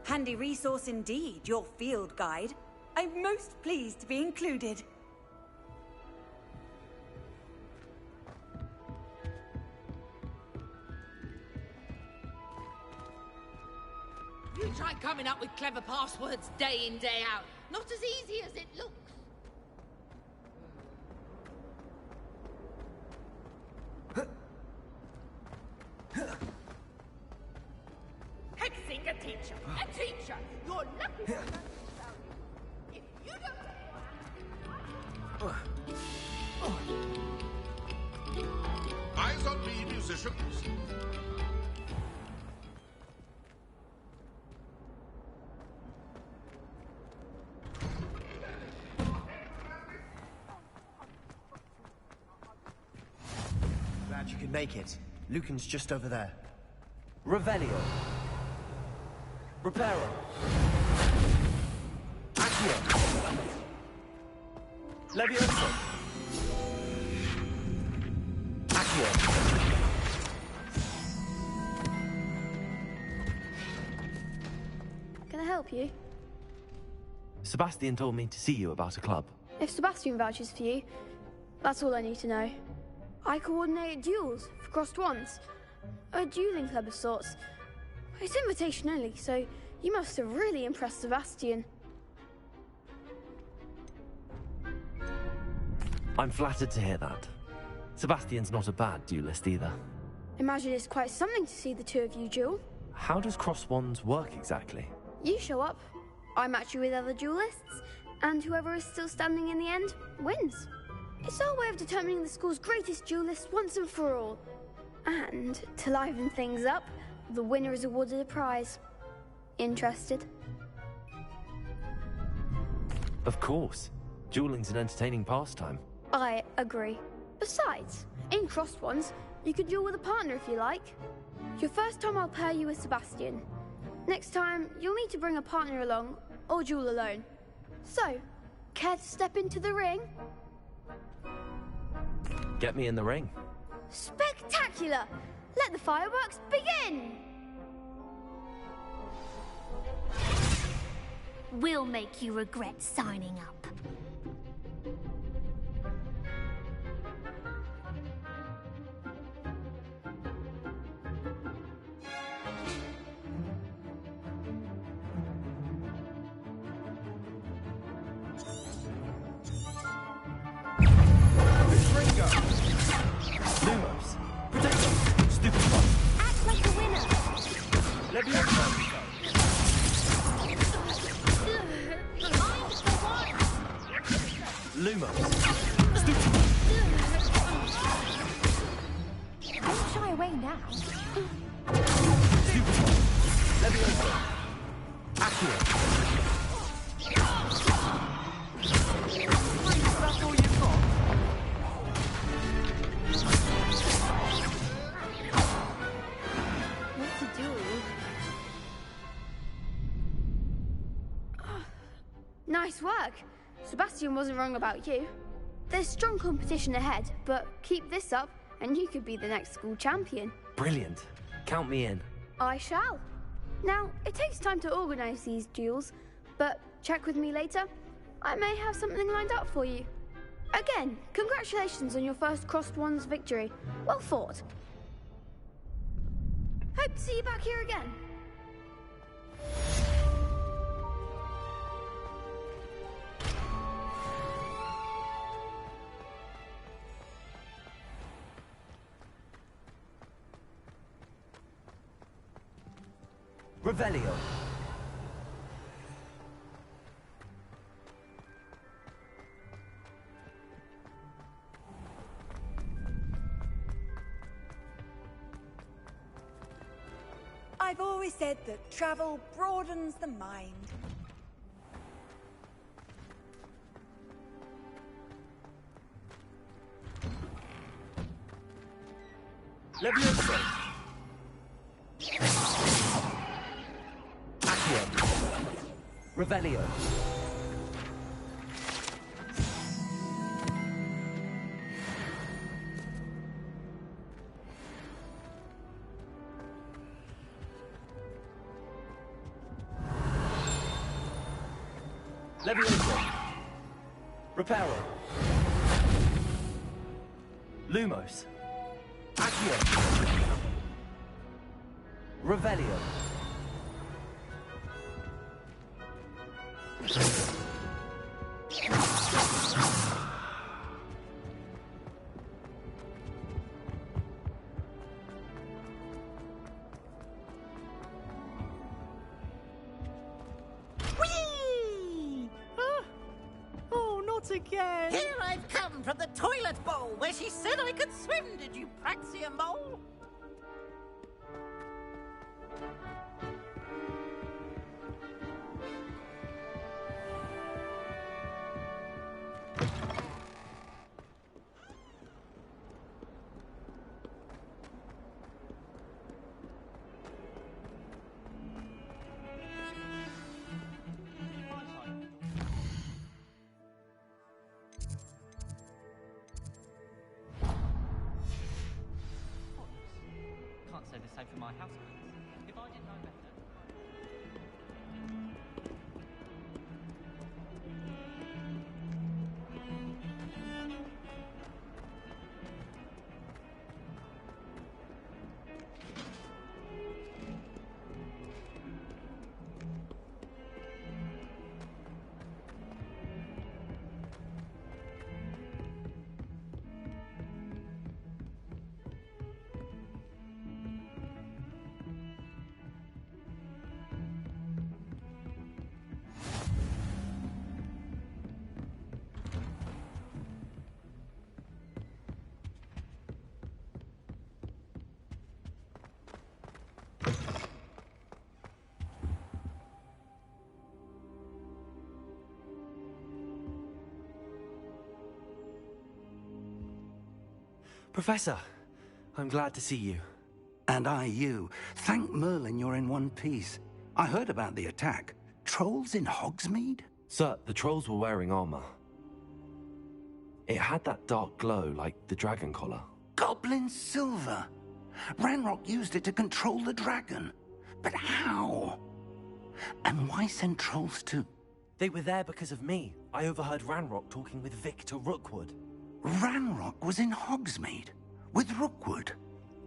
Handy resource indeed, your field guide. I'm most pleased to be included. You try coming up with clever passwords day in, day out. Not as easy as it looks. Hexing a teacher! A teacher! You're lucky to learn this value. If you don't... Eyes on me, musicians. Glad you could make it. Lucan's just over there. Revelio. Reparo. Accio. Levioso. Accio! Can I help you? Sebastian told me to see you about a club. If Sebastian vouches for you, that's all I need to know. I coordinate duels for crossed wands. A dueling club of sorts. It's invitation only, so you must have really impressed Sebastian. I'm flattered to hear that. Sebastian's not a bad duelist either. Imagine it's quite something to see the two of you duel. How does cross wands work exactly? You show up, I match you with other duelists, and whoever is still standing in the end wins. It's our way of determining the school's greatest duelist once and for all. And to liven things up, the winner is awarded a prize. Interested? Of course. Dueling's an entertaining pastime. I agree. Besides, in crossed ones, you can duel with a partner if you like. Your first time I'll pair you with Sebastian. Next time, you'll need to bring a partner along, or duel alone. So, care to step into the ring? Get me in the ring. Spectacular! Let the fireworks begin! We'll make you regret signing up. Lumos! Protect them! Stupid one! Act like the winner! Let me out! Lumos! Stupid one! Don't shy away now. Stupid one! Let me out! Accio! That's all you've got? What to do? Nice work. Sebastian wasn't wrong about you. There's strong competition ahead, but keep this up and you could be the next school champion. Brilliant. Count me in. I shall. Now, it takes time to organise these duels, but check with me later. I may have something lined up for you. Again, congratulations on your first crossed wands victory. Well fought. Hope to see you back here again. Revelio. I've always said that travel broadens the mind. Levioso. Accio. Revelio. Levioso. Reparo. Lumos. Accio. Revelio. Whee! Oh, not again! Here I've come from the toilet bowl where she said I could swim, did you Praxia mole? say the same for my household. If I didn't know better... Professor, I'm glad to see you. And I you. Thank Merlin you're in one piece. I heard about the attack. Trolls in Hogsmeade? Sir, the trolls were wearing armor. It had that dark glow like the dragon collar. Goblin silver! Ranrock used it to control the dragon. But how? And why send trolls to... They were there because of me. I overheard Ranrock talking with Victor Rookwood. Ranrock was in Hogsmeade? With Rookwood?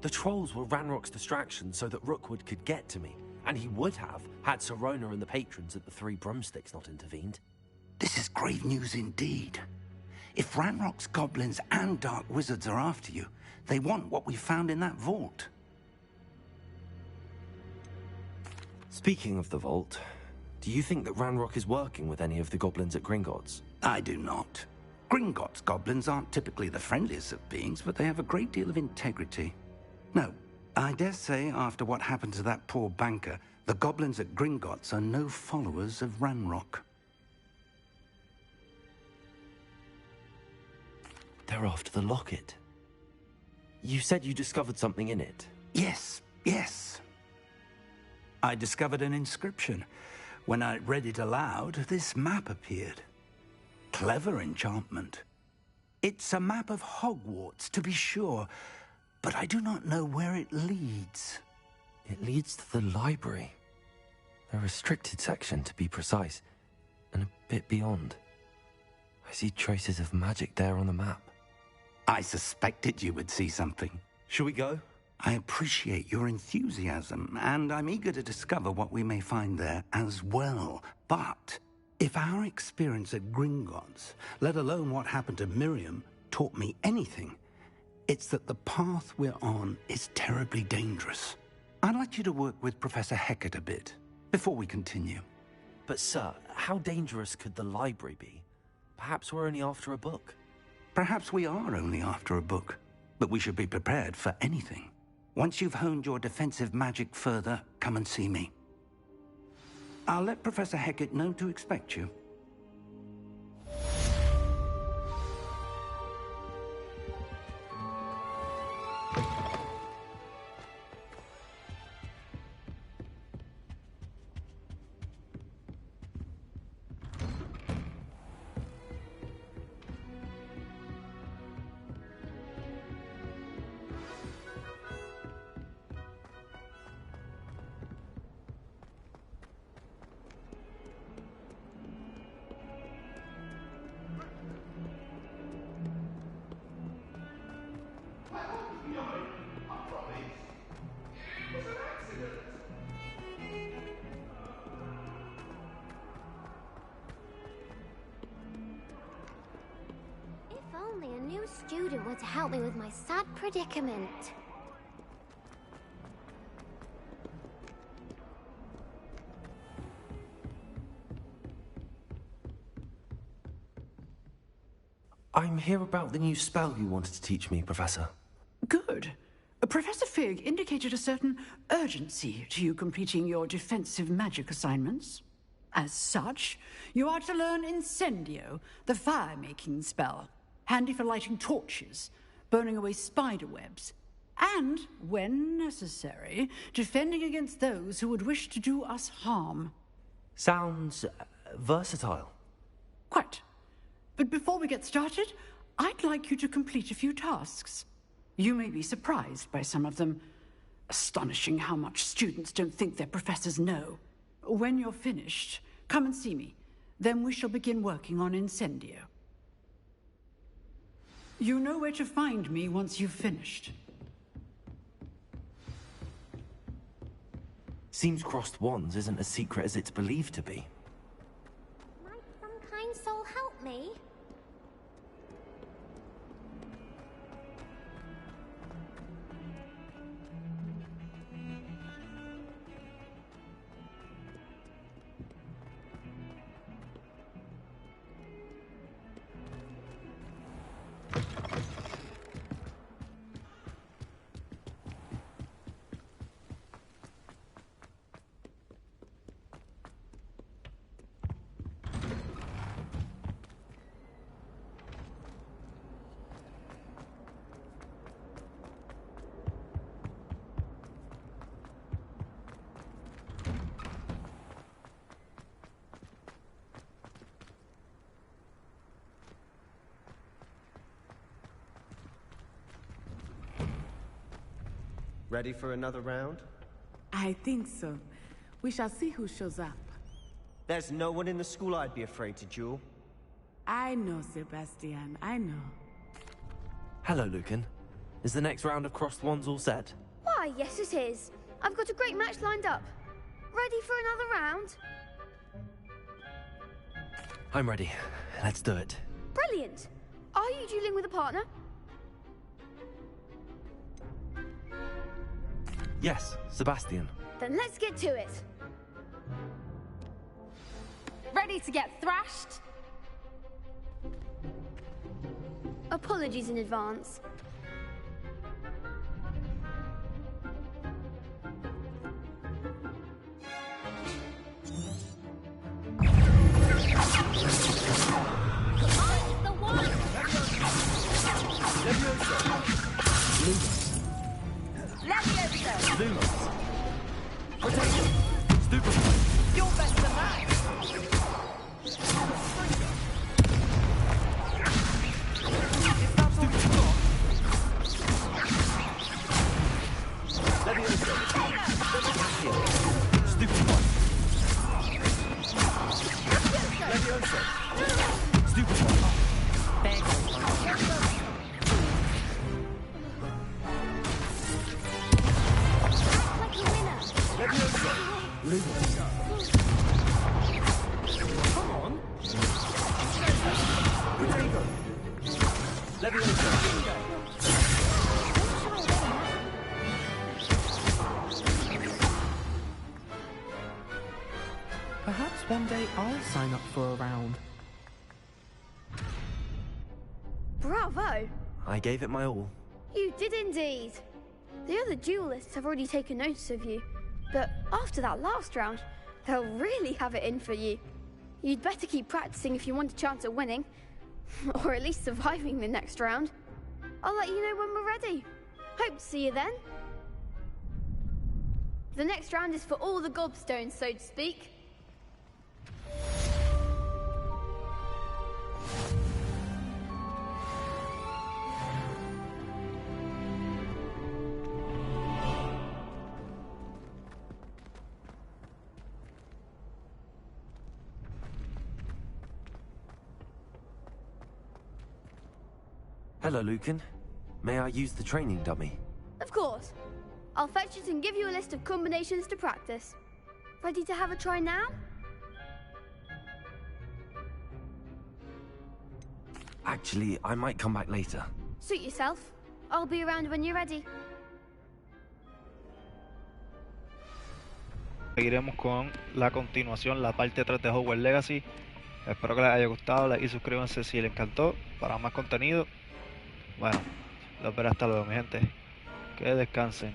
The trolls were Ranrock's distraction so that Rookwood could get to me. And he would have, had Sirona and the patrons at the Three Broomsticks not intervened. This is grave news indeed. If Ranrock's goblins and dark wizards are after you, they want what we found in that vault. Speaking of the vault, do you think that Ranrock is working with any of the goblins at Gringotts? I do not. Gringotts goblins aren't typically the friendliest of beings, but they have a great deal of integrity. No, I dare say after what happened to that poor banker, the goblins at Gringotts are no followers of Ranrock. They're after the locket. You said you discovered something in it. Yes, yes. I discovered an inscription. When I read it aloud, this map appeared. Clever enchantment. It's a map of Hogwarts, to be sure, but I do not know where it leads. It leads to the library. A restricted section, to be precise, and a bit beyond. I see traces of magic there on the map. I suspected you would see something. Shall we go? I appreciate your enthusiasm, and I'm eager to discover what we may find there as well. But if our experience at Gringotts, let alone what happened to Miriam, taught me anything, it's that the path we're on is terribly dangerous. I'd like you to work with Professor Hecat a bit before we continue. But sir, how dangerous could the library be? Perhaps we're only after a book. Perhaps we are only after a book, but we should be prepared for anything. Once you've honed your defensive magic further, come and see me. I'll let Professor Hecat know to expect you. Student were to help me with my sad predicament. I'm here about the new spell you wanted to teach me, Professor. Good. Professor Fig indicated a certain urgency to you completing your defensive magic assignments. As such, you are to learn Incendio, the fire-making spell. Handy for lighting torches, burning away spider webs, and, when necessary, defending against those who would wish to do us harm. Sounds versatile. Quite. But before we get started, I'd like you to complete a few tasks. You may be surprised by some of them. Astonishing how much students don't think their professors know. When you're finished, come and see me. Then we shall begin working on Incendio. You know where to find me once you've finished. Seems crossed wands isn't as secret as it's believed to be. Might some kind soul help me? Ready for another round? I think so. We shall see who shows up. There's no one in the school I'd be afraid to duel. I know, Sebastian, I know. Hello, Lucan. Is the next round of crossed wands all set? Why, yes it is. I've got a great match lined up. Ready for another round? I'm ready. Let's do it. Brilliant. Are you dueling with a partner? Yes, Sebastian. Then let's get to it. Ready to get thrashed? Apologies in advance. Lumos. Protection. Stupefy. You're better than that. If that's all you've got. Levioso. Stupefy. Levioso. Stupefy. Come on. Perhaps one day I'll sign up for a round. Bravo! I gave it my all. You did indeed. The other duelists have already taken notice of you, but after that last round, they'll really have it in for you. You'd better keep practicing if you want a chance at winning, or at least surviving the next round. I'll let you know when we're ready. Hope to see you then. The next round is for all the gobstones, so to speak. Hello, Lucan. May I use the training dummy? Of course. I'll fetch it and give you a list of combinations to practice. Ready to have a try now? Actually, I might come back later. Suit yourself. I'll be around when you're ready. Seguiremos con la continuación, la parte 3 de Hogwarts Legacy. Espero que les haya gustado y suscríbanse si les encantó para más contenido. Bueno, los veré hasta luego, mi gente. Que descansen.